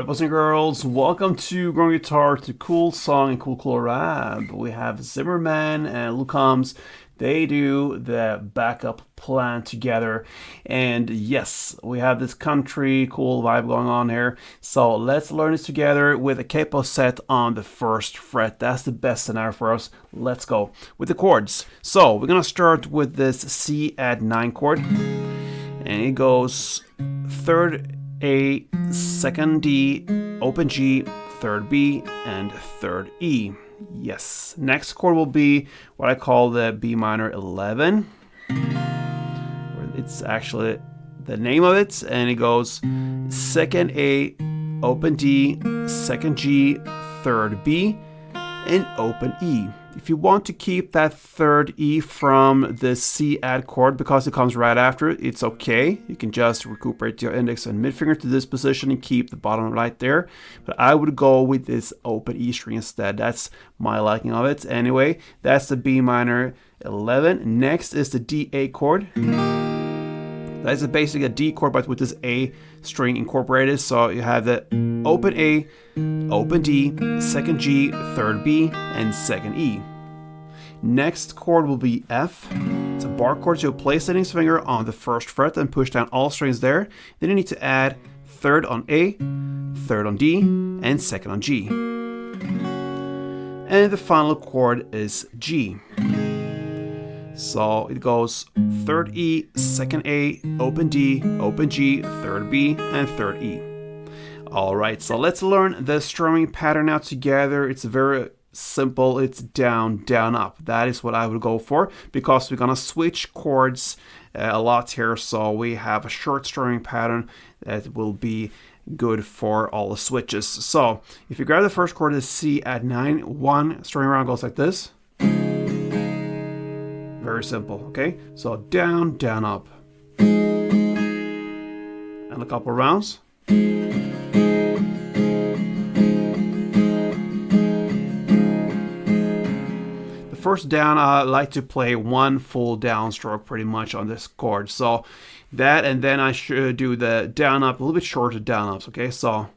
up, boys and girls? Welcome to Growing Guitar to Cool Song and Cool Collab. We have Zimmerman and Lucams. They do the backup plan together. And yes, we have this country cool vibe going on here. So let's learn this together with a capo set on the first fret. That's the best scenario for us. Let's go with the chords. So we're gonna start with this C add 9 chord. And it goes third A, second D, open G, third B, and third E. Yes. Next chord will be what I call the B minor 11. It's actually the name of it, and it goes second A, open D, second G, third B, and open E. If you want to keep that third E from the C add chord because it comes right after it, it's okay. You can just recuperate your index and mid finger to this position and keep the bottom right there. But I would go with this open E string instead. That's my liking of it. Anyway, that's the B minor 11. Next is the D8 chord. That's basically a D chord, but with this A string incorporated. So you have the open A, open D, second G, third B, and second E. Next chord will be F. It's a bar chord, so you'll place the index finger on the first fret and push down all strings there. Then you need to add third on A, third on D, and second on G. And the final chord is G. So it goes third E, second A, open D, open G, third B, and third E. Alright, so let's learn the strumming pattern now together. It's very simple. It's down, down, up. That is what I would go for because we're going to switch chords a lot here. So we have a short strumming pattern that will be good for all the switches. So if you grab the first chord, the C at 9, 1 strumming round goes like this. Very simple, okay? So down, down, up. And a couple rounds. The first down, I like to play one full downstroke pretty much on this chord. So that, and then I should do the down, up, a little bit shorter down, ups, okay? So.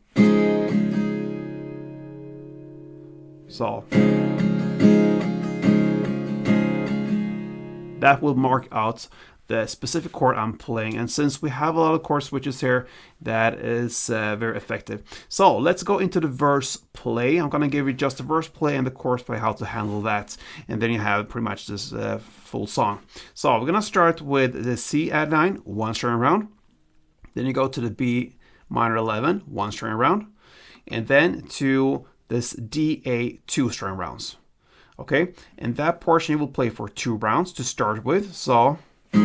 That will mark out the specific chord I'm playing. And since we have a lot of chord switches here, that is very effective. So let's go into the verse play. I'm going to give you just the verse play and the chorus play, how to handle that. And then you have pretty much this full song. So we're going to start with the C add 9, 1 string round. Then you go to the B minor 11, 1 string round. And then to this D8, 2 string rounds. Okay, and that portion you will play for 2 rounds to start with. So the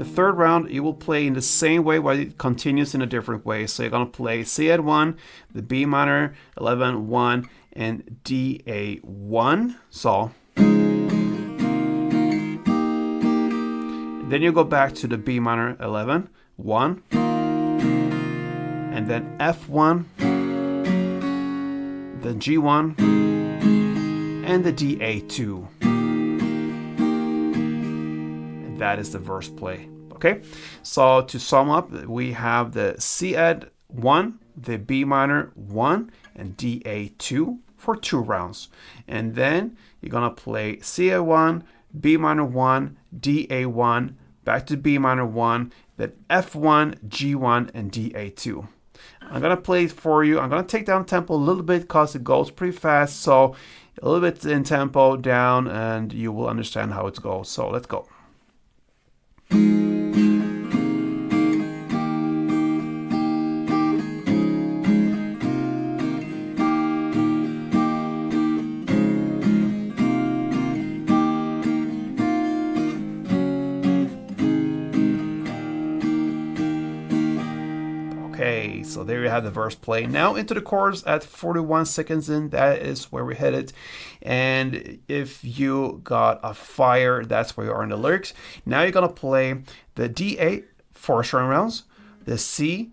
third round you will play in the same way, but it continues in a different way. So you're gonna play C add 1, the B minor 11, 1, and D8 1. So. Then you go back to the B minor 11, 1, and then F1, the G1, and the D8 2. And that is the verse play. Okay, so to sum up, we have the C add 1, the B minor 1, and D8 2 for 2 rounds. And then you're gonna play C add 1, B minor 1, D8 1, back to B minor 1, then F1, G1, and D8 2. I'm going to play it for you. I'm going to take down tempo a little bit because it goes pretty fast. So a little bit in tempo down and you will understand how it goes. So let's go. Okay, so there you have the verse play. Now into the chorus at 41 seconds in, that is where we hit it. And if you got a fire, that's where you are in the lyrics. Now you're gonna play the D8 4 string rounds, the C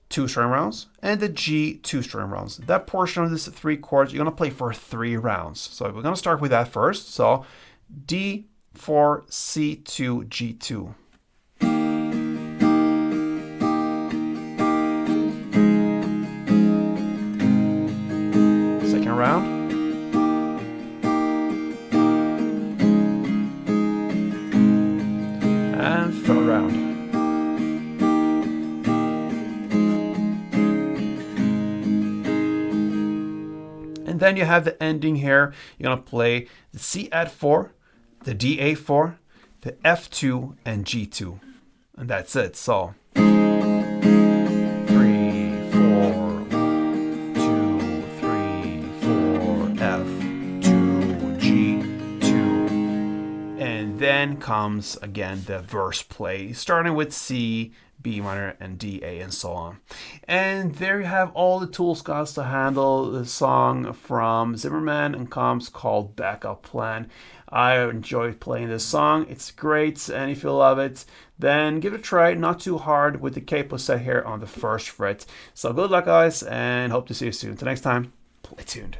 2 string rounds, and the G 2 string rounds. That portion of these 3 chords you're gonna play for 3 rounds. So we're gonna start with that first. So D4, C2, G2. Second round. And third round. And then you have the ending here. You're going to play the C add 4, the DA4, the F2, and G2. And that's it. So 3, 4, 2, 3, 4, F2, G2. And then comes again the verse play, starting with C, B minor, and D, A, and so on. And there you have all the tools, guys, to handle the song from Zimmerman and Combs called Backup Plan. I enjoyed playing this song. It's great, and if you love it, then give it a try. Not too hard with the capo set here on the first fret. So good luck, guys, and hope to see you soon. Till next time, play tuned.